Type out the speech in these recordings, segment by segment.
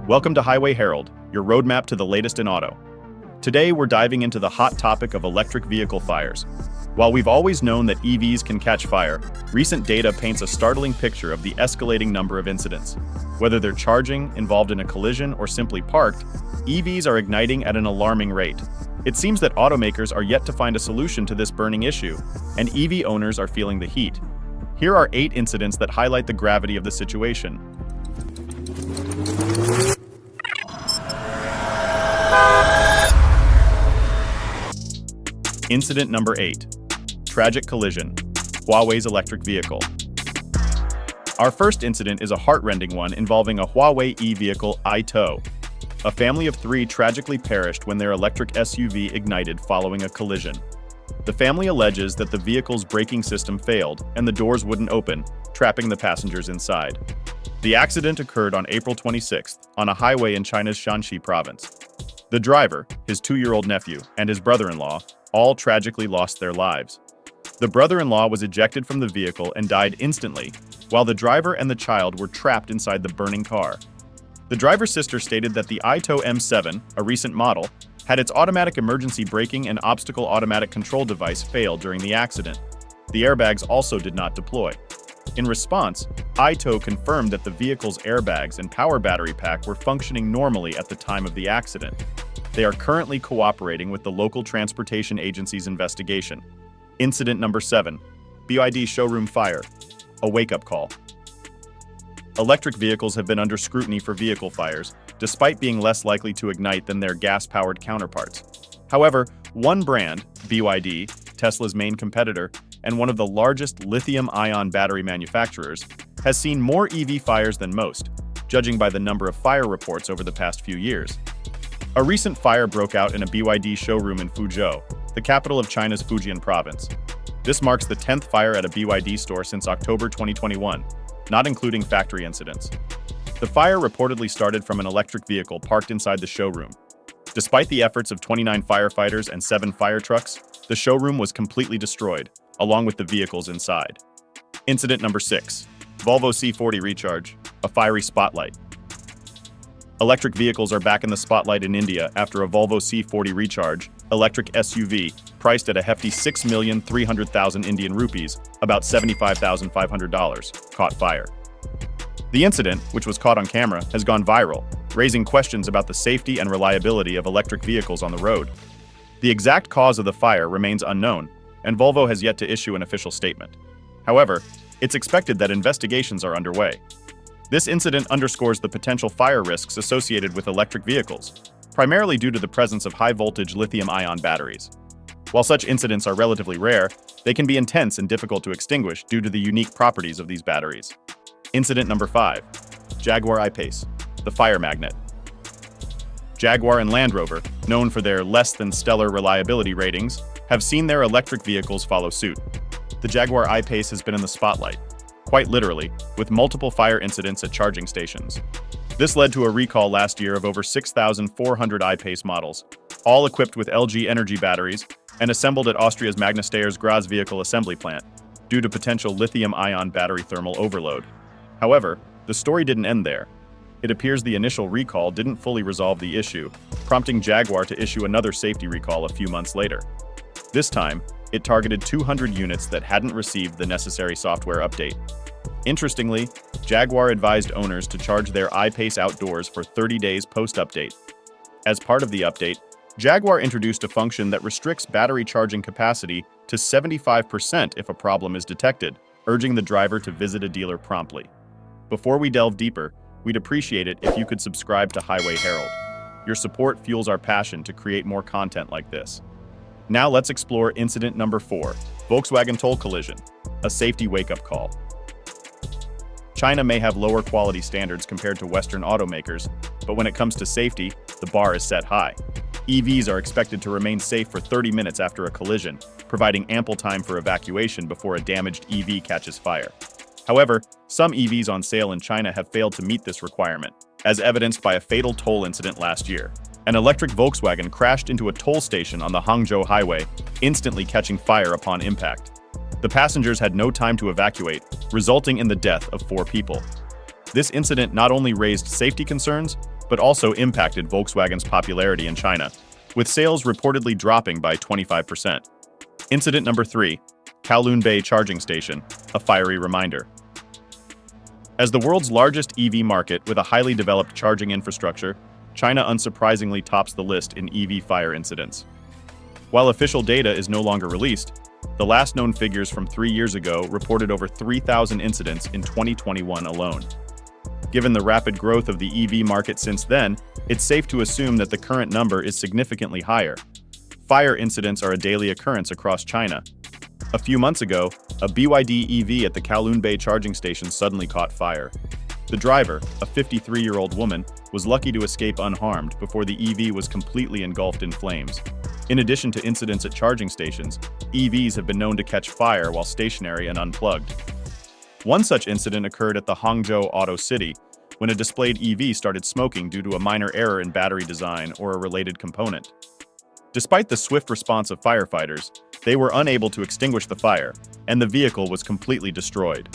Welcome to Highway Herald, your roadmap to the latest in auto. Today, we're diving into the hot topic of electric vehicle fires. While we've always known that EVs can catch fire, recent data paints a startling picture of the escalating number of incidents. Whether they're charging, involved in a collision, or simply parked, EVs are igniting at an alarming rate. It seems that automakers are yet to find a solution to this burning issue, and EV owners are feeling the heat. Here are 8 incidents that highlight the gravity of the situation. Incident number 8. Tragic collision. Huawei's electric vehicle. Our first incident is a heart-rending one involving a Huawei e-vehicle i-Tow. A family of 3 tragically perished when their electric SUV ignited following a collision. The family alleges that the vehicle's braking system failed and the doors wouldn't open, trapping the passengers inside. The accident occurred on April 26th on a highway in China's Shanxi province. The driver, his 2-year-old nephew, and his brother-in-law all tragically lost their lives. The brother-in-law was ejected from the vehicle and died instantly, while the driver and the child were trapped inside the burning car. The driver's sister stated that the i-Tow M7, a recent model, had its automatic emergency braking and obstacle automatic control device fail during the accident. The airbags also did not deploy. In response, i-Tow confirmed that the vehicle's airbags and power battery pack were functioning normally at the time of the accident. They are currently cooperating with the local transportation agency's investigation. Incident number 7. BYD showroom fire. A wake-up call. Electric vehicles have been under scrutiny for vehicle fires, despite being less likely to ignite than their gas-powered counterparts. However, one brand, BYD, Tesla's main competitor, and one of the largest lithium-ion battery manufacturers, has seen more EV fires than most, judging by the number of fire reports over the past few years. A recent fire broke out in a BYD showroom in Fuzhou, the capital of China's Fujian province. This marks the 10th fire at a BYD store since October 2021, not including factory incidents. The fire reportedly started from an electric vehicle parked inside the showroom. Despite the efforts of 29 firefighters and 7 fire trucks, the showroom was completely destroyed, along with the vehicles inside. Incident number 6. Volvo C40 Recharge, a fiery spotlight. Electric vehicles are back in the spotlight in India after a Volvo C40 Recharge, electric SUV, priced at a hefty 6,300,000 Indian rupees, about $75,500, caught fire. The incident, which was caught on camera, has gone viral, raising questions about the safety and reliability of electric vehicles on the road. The exact cause of the fire remains unknown, and Volvo has yet to issue an official statement. However, it's expected that investigations are underway. This incident underscores the potential fire risks associated with electric vehicles, primarily due to the presence of high-voltage lithium-ion batteries. While such incidents are relatively rare, they can be intense and difficult to extinguish due to the unique properties of these batteries. Incident number 5. Jaguar I-Pace, the fire magnet. Jaguar and Land Rover, known for their less-than-stellar reliability ratings, have seen their electric vehicles follow suit. The Jaguar I-Pace has been in the spotlight, quite literally, with multiple fire incidents at charging stations. This led to a recall last year of over 6,400 I-Pace models, all equipped with LG Energy batteries and assembled at Austria's Magna Steyer's Graz vehicle assembly plant, due to potential lithium-ion battery thermal overload. However, the story didn't end there. It appears the initial recall didn't fully resolve the issue, prompting Jaguar to issue another safety recall a few months later. This time, it targeted 200 units that hadn't received the necessary software update. Interestingly, Jaguar advised owners to charge their I-Pace outdoors for 30 days post-update. As part of the update, Jaguar introduced a function that restricts battery charging capacity to 75% if a problem is detected, urging the driver to visit a dealer promptly. Before we delve deeper, we'd appreciate it if you could subscribe to Highway Herald. Your support fuels our passion to create more content like this. Now let's explore incident number 4, Volkswagen toll collision, a safety wake-up call. China may have lower quality standards compared to Western automakers, but when it comes to safety, the bar is set high. EVs are expected to remain safe for 30 minutes after a collision, providing ample time for evacuation before a damaged EV catches fire. However, some EVs on sale in China have failed to meet this requirement, as evidenced by a fatal toll incident last year. An electric Volkswagen crashed into a toll station on the Hangzhou highway, instantly catching fire upon impact. The passengers had no time to evacuate, resulting in the death of 4 people. This incident not only raised safety concerns, but also impacted Volkswagen's popularity in China, with sales reportedly dropping by 25%. Incident number 3. Kowloon Bay Charging Station, a fiery reminder. As the world's largest EV market with a highly developed charging infrastructure, China unsurprisingly tops the list in EV fire incidents. While official data is no longer released, the last known figures from 3 years ago reported over 3,000 incidents in 2021 alone. Given the rapid growth of the EV market since then, it's safe to assume that the current number is significantly higher. Fire incidents are a daily occurrence across China. A few months ago, a BYD EV at the Kowloon Bay charging station suddenly caught fire. The driver, a 53-year-old woman, was lucky to escape unharmed before the EV was completely engulfed in flames. In addition to incidents at charging stations, EVs have been known to catch fire while stationary and unplugged. One such incident occurred at the Hangzhou Auto City, when a displayed EV started smoking due to a minor error in battery design or a related component. Despite the swift response of firefighters, they were unable to extinguish the fire, and the vehicle was completely destroyed.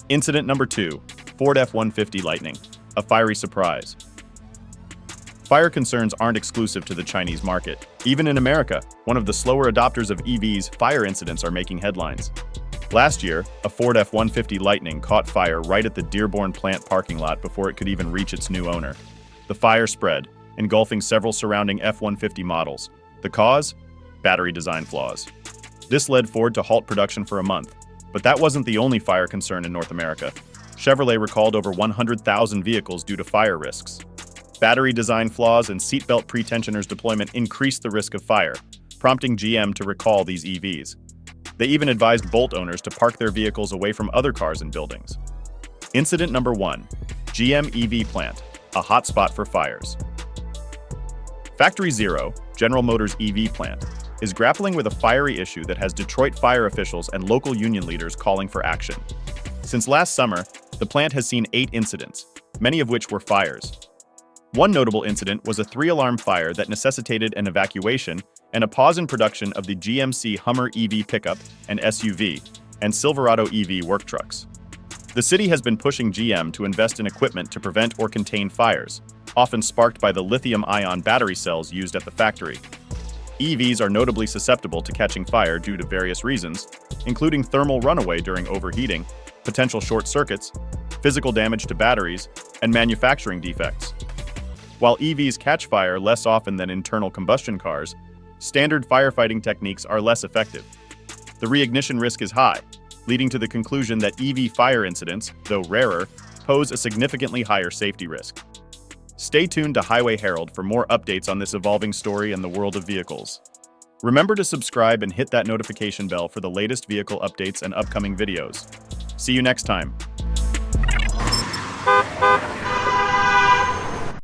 Incident number 2. Ford F-150 Lightning, a fiery surprise. Fire concerns aren't exclusive to the Chinese market. Even in America, one of the slower adopters of EVs, fire incidents are making headlines. Last year, a Ford F-150 Lightning caught fire right at the Dearborn plant parking lot before it could even reach its new owner. The fire spread, engulfing several surrounding F-150 models. The cause? Battery design flaws. This led Ford to halt production for a month. But that wasn't the only fire concern in North America. Chevrolet recalled over 100,000 vehicles due to fire risks. Battery design flaws and seatbelt pretensioners deployment increased the risk of fire, prompting GM to recall these EVs. They even advised Bolt owners to park their vehicles away from other cars and buildings. Incident number 1. GM EV plant, a hotspot for fires. Factory Zero, General Motors EV plant, is grappling with a fiery issue that has Detroit fire officials and local union leaders calling for action. Since last summer, the plant has seen 8 incidents, many of which were fires. One notable incident was a 3-alarm fire that necessitated an evacuation and a pause in production of the GMC Hummer EV pickup and SUV and Silverado EV work trucks. The city has been pushing GM to invest in equipment to prevent or contain fires, often sparked by the lithium-ion battery cells used at the factory. EVs are notably susceptible to catching fire due to various reasons, including thermal runaway during overheating, potential short circuits, physical damage to batteries, and manufacturing defects. While EVs catch fire less often than internal combustion cars, standard firefighting techniques are less effective. The reignition risk is high, leading to the conclusion that EV fire incidents, though rarer, pose a significantly higher safety risk. Stay tuned to Highway Herald for more updates on this evolving story in the world of vehicles. Remember to subscribe and hit that notification bell for the latest vehicle updates and upcoming videos. See you next time.